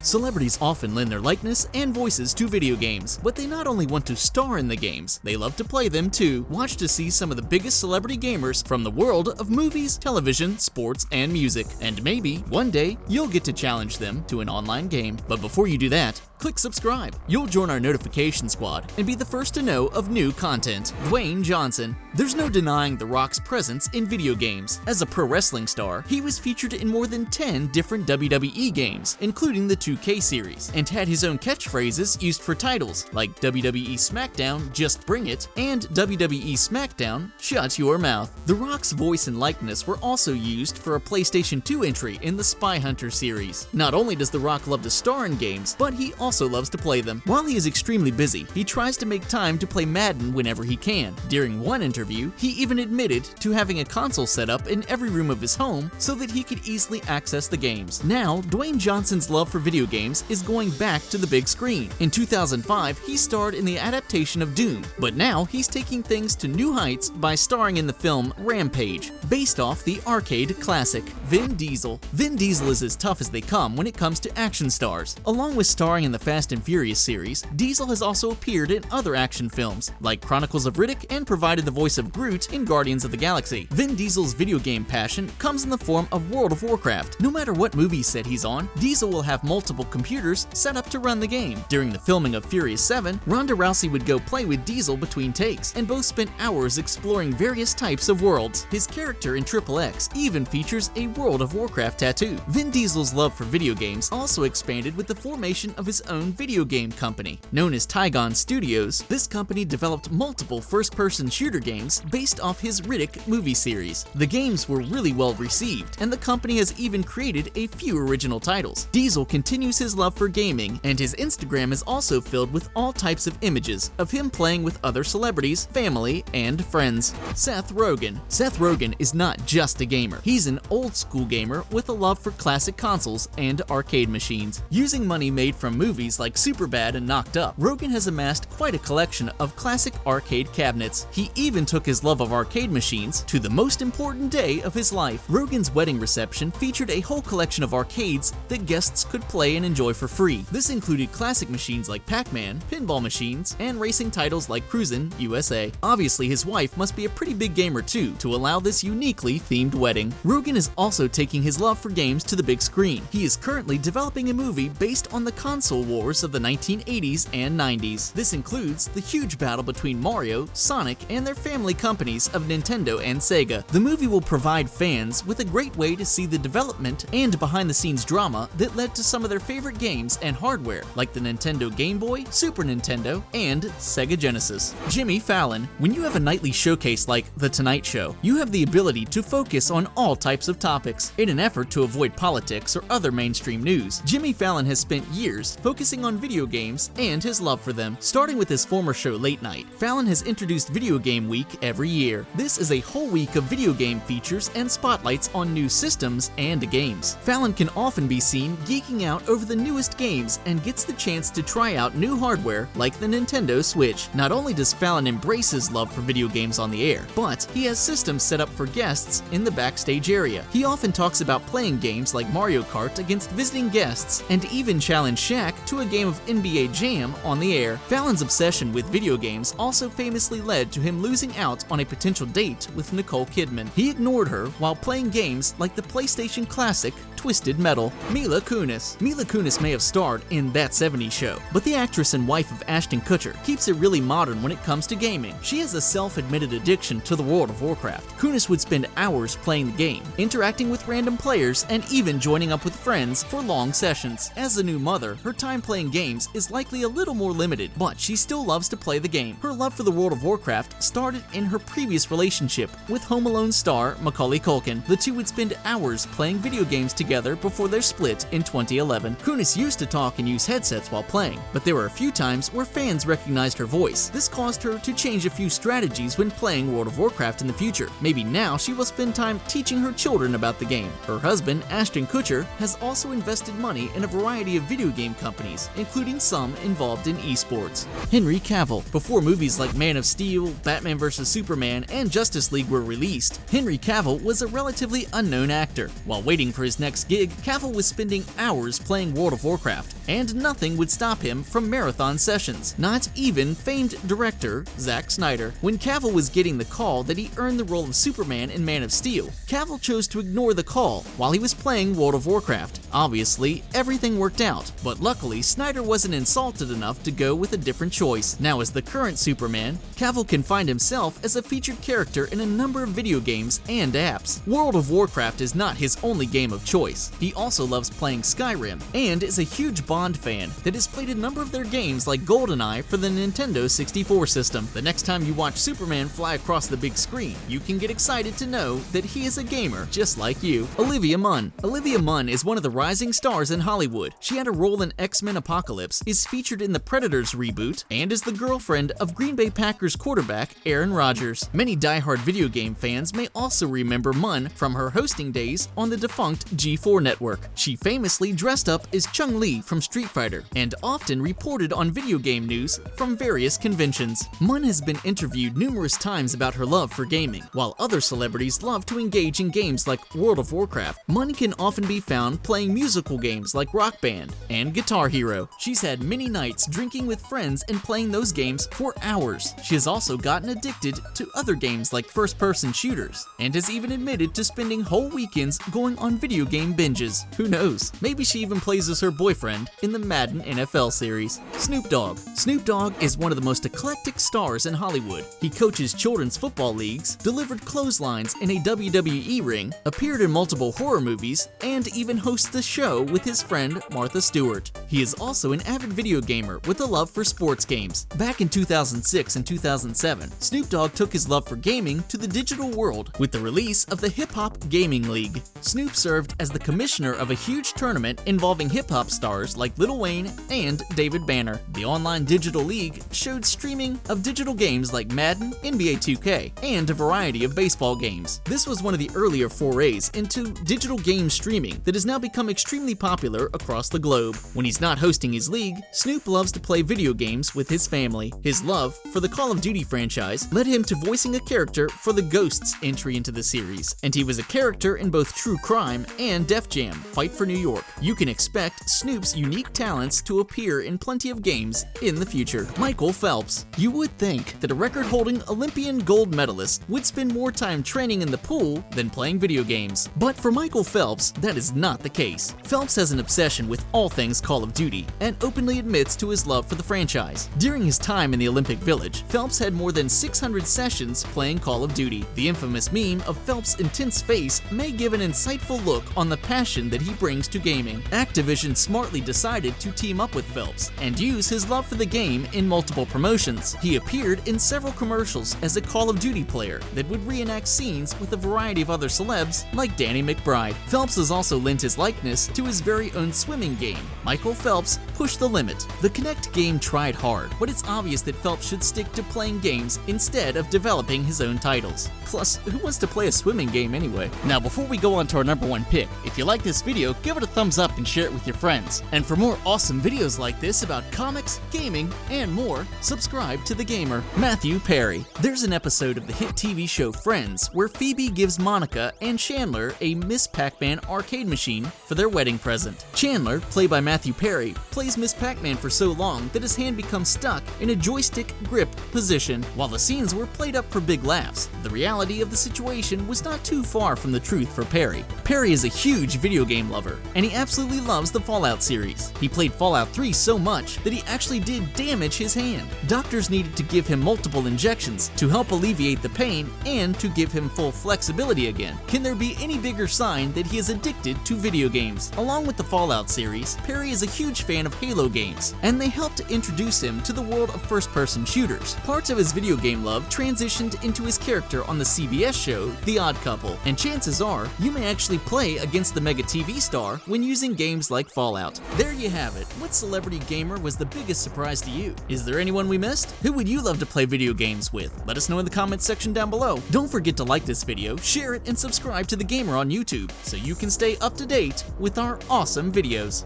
Celebrities often lend their likeness and voices to video games, but they not only want to star in the games, they love to play them too. Watch to see some of the biggest celebrity gamers from the world of movies, television, sports, and music. And maybe, one day, you'll get to challenge them to an online game. But before you do that, click subscribe. You'll join our notification squad and be the first to know of new content. Dwayne Johnson. There's no denying The Rock's presence in video games. As a pro wrestling star, he was featured in more than 10 different WWE games, including the 2K series, and had his own catchphrases used for titles like WWE SmackDown, Just Bring It, and WWE SmackDown, Shut Your Mouth. The Rock's voice and likeness were also used for a PlayStation 2 entry in the Spy Hunter series. Not only does The Rock love to star in games, but he also loves to play them. While he is extremely busy, he tries to make time to play Madden whenever he can. During one interview, he even admitted to having a console set up in every room of his home so that he could easily access the games. Now, Dwayne Johnson's love for video games is going back to the big screen. In 2005, he starred in the adaptation of Doom, but now he's taking things to new heights by starring in the film Rampage, based off the arcade classic Vin Diesel. Vin Diesel is as tough as they come when it comes to action stars. Along with starring in the Fast and Furious series, Diesel has also appeared in other action films, like Chronicles of Riddick, and provided the voice of Groot in Guardians of the Galaxy. Vin Diesel's video game passion comes in the form of World of Warcraft. No matter what movie set he's on, Diesel will have multiple computers set up to run the game. During the filming of Furious 7, Ronda Rousey would go play with Diesel between takes, and both spent hours exploring various types of worlds. His character in XXX even features a World of Warcraft tattoo. Vin Diesel's love for video games also expanded with the formation of his own video game company. Known as Tygon Studios, this company developed multiple first-person shooter games based off his Riddick movie series. The games were really well received, and the company has even created a few original titles. Diesel continues his love for gaming, and his Instagram is also filled with all types of images of him playing with other celebrities, family, and friends. Seth Rogen. Seth Rogen is not just a gamer. He's an old-school gamer with a love for classic consoles and arcade machines. Using money made from movies like Superbad and Knocked Up, Rogen has amassed quite a collection of classic arcade cabinets. He even took his love of arcade machines to the most important day of his life. Rogen's wedding reception featured a whole collection of arcades that guests could play and enjoy for free. This included classic machines like Pac-Man, pinball machines, and racing titles like Cruisin' USA. Obviously, his wife must be a pretty big gamer too to allow this uniquely themed wedding. Rogen is also taking his love for games to the big screen. He is currently developing a movie based on the console wars of the 1980s and 90s. This includes the huge battle between Mario, Sonic, and their family companies of Nintendo and Sega. The movie will provide fans with a great way to see the development and behind-the-scenes drama that led to some of their favorite games and hardware, like the Nintendo Game Boy, Super Nintendo, and Sega Genesis. Jimmy Fallon. When you have a nightly showcase like The Tonight Show, you have the ability to focus on all types of topics. In an effort to avoid politics or other mainstream news, Jimmy Fallon has spent years focusing on video games and his love for them. Starting with his former show Late Night, Fallon has introduced Video Game Week every year. This is a whole week of video game features and spotlights on new systems and games. Fallon can often be seen geeking out over the newest games and gets the chance to try out new hardware like the Nintendo Switch. Not only does Fallon embrace his love for video games on the air, but he has systems set up for guests in the backstage area. He often talks about playing games like Mario Kart against visiting guests, and even challenged Shaq to a game of NBA Jam on the air. Fallon's obsession with video games also famously led to him losing out on a potential date with Nicole Kidman. He ignored her while playing games like the PlayStation classic Twisted Metal. Mila Kunis. Mila Kunis may have starred in That 70s Show, but the actress and wife of Ashton Kutcher keeps it really modern when it comes to gaming. She has a self-admitted addiction to the World of Warcraft. Kunis would spend hours playing the game, interacting with random players, and even joining up with friends for long sessions. As a new mother, her time playing games is likely a little more limited, but she still loves to play the game. Her love for the World of Warcraft started in her previous relationship with Home Alone star Macaulay Culkin. The two would spend hours playing video games together before their split in 2011. Kunis used to talk and use headsets while playing, but there were a few times where fans recognized her voice. This caused her to change a few strategies when playing World of Warcraft in the future. Maybe now she will spend time teaching her children about the game. Her husband, Ashton Kutcher, has also invested money in a variety of video game companies, including some involved in esports. Henry Cavill. Before movies like Man of Steel, Batman vs. Superman, and Justice League were released, Henry Cavill was a relatively unknown actor. While waiting for his next max gig, Cavill was spending hours playing World of Warcraft, and nothing would stop him from marathon sessions, not even famed director Zack Snyder. When Cavill was getting the call that he earned the role of Superman in Man of Steel, Cavill chose to ignore the call while he was playing World of Warcraft. Obviously, everything worked out, but luckily Snyder wasn't insulted enough to go with a different choice. Now as the current Superman, Cavill can find himself as a featured character in a number of video games and apps. World of Warcraft is not his only game of choice. He also loves playing Skyrim and is a huge Bond fan that has played a number of their games like GoldenEye for the Nintendo 64 system. The next time you watch Superman fly across the big screen, you can get excited to know that he is a gamer just like you. Olivia Munn. Olivia Munn is one of the rising stars in Hollywood. She had a role in X-Men Apocalypse, is featured in the Predators reboot, and is the girlfriend of Green Bay Packers quarterback Aaron Rodgers. Many diehard video game fans may also remember Munn from her hosting days on the defunct G4 network. She famously dressed up as Chun-Li from Street Fighter and often reported on video game news from various conventions. Munn has been interviewed numerous times about her love for gaming. While other celebrities love to engage in games like World of Warcraft, Munn can often be found playing musical games like Rock Band and Guitar Hero. She's had many nights drinking with friends and playing those games for hours. She has also gotten addicted to other games like first-person shooters and has even admitted to spending whole weekends going on video game binges. Who knows? Maybe she even plays as her boyfriend in the Madden NFL series. Snoop Dogg. Snoop Dogg is one of the most eclectic stars in Hollywood. He coaches children's football leagues, delivered clotheslines in a WWE ring, appeared in multiple horror movies, and even hosts the show with his friend Martha Stewart. He is also an avid video gamer with a love for sports games. Back in 2006 and 2007, Snoop Dogg took his love for gaming to the digital world with the release of the Hip Hop Gaming League. Snoop served as the commissioner of a huge tournament involving hip-hop stars like Lil Wayne and David Banner. The online digital league showed streaming of digital games like Madden, NBA 2K, and a variety of baseball games. This was one of the earlier forays into digital game streaming that has now become extremely popular across the globe. When he's not hosting his league, Snoop loves to play video games with his family. His love for the Call of Duty franchise led him to voicing a character for the Ghosts entry into the series, and he was a character in both True Crime and Def Jam Fight for New York. You can expect Snoop's unique talents to appear in plenty of games in the future. Michael Phelps. You would think that a record-holding Olympian gold medalist would spend more time training in the pool than playing video games. But for Michael Phelps, that is not the case. Phelps has an obsession with all things Call of Duty and openly admits to his love for the franchise. During his time in the Olympic Village, Phelps had more than 600 sessions playing Call of Duty. The infamous meme of Phelps' intense face may give an insightful look on the passion that he brings to gaming. Activision smartly decided to team up with Phelps and use his love for the game in multiple promotions. He appeared in several commercials as a Call of Duty player that would reenact scenes with a variety of other celebs like Danny McBride. Phelps has also lent his likeness to his very own swimming game. Michael Phelps pushed the limit. The Kinect game tried hard, but it's obvious that Phelps should stick to playing games instead of developing his own titles. Plus, who wants to play a swimming game anyway? Now, before we go on to our #1 pick, if you like this video, give it a thumbs up and share it with your friends. And for more awesome videos like this about comics, gaming, and more, subscribe to The Gamer. Matthew Perry. There's an episode of the hit TV show Friends where Phoebe gives Monica and Chandler a Miss Pac-Man arcade machine for their wedding present. Chandler, played by Matthew Perry, plays Miss Pac-Man for so long that his hand becomes stuck in a joystick grip position. While the scenes were played up for big laughs, the reality of the situation was not too far from the truth for Perry. Perry is a huge video game lover, and he absolutely loves the Fallout series. He played Fallout 3 so much that he actually did damage his hand. Doctors needed to give him multiple injections to help alleviate the pain and to give him full flexibility again. Can there be any bigger sign that he is addicted to video games? Along with the Fallout series, Perry is a huge fan of Halo games, and they helped to introduce him to the world of first-person shooters. Parts of his video game love transitioned into his character on the CBS show The Odd Couple, and chances are you may actually play against the mega TV star when using games like Fallout. There you have it. What celebrity gamer was the biggest surprise to you? Is there anyone we missed? Who would you love to play video games with? Let us know in the comments section down below. Don't forget to like this video, share it, and subscribe to The Gamer on YouTube so you can stay up to date with our awesome videos.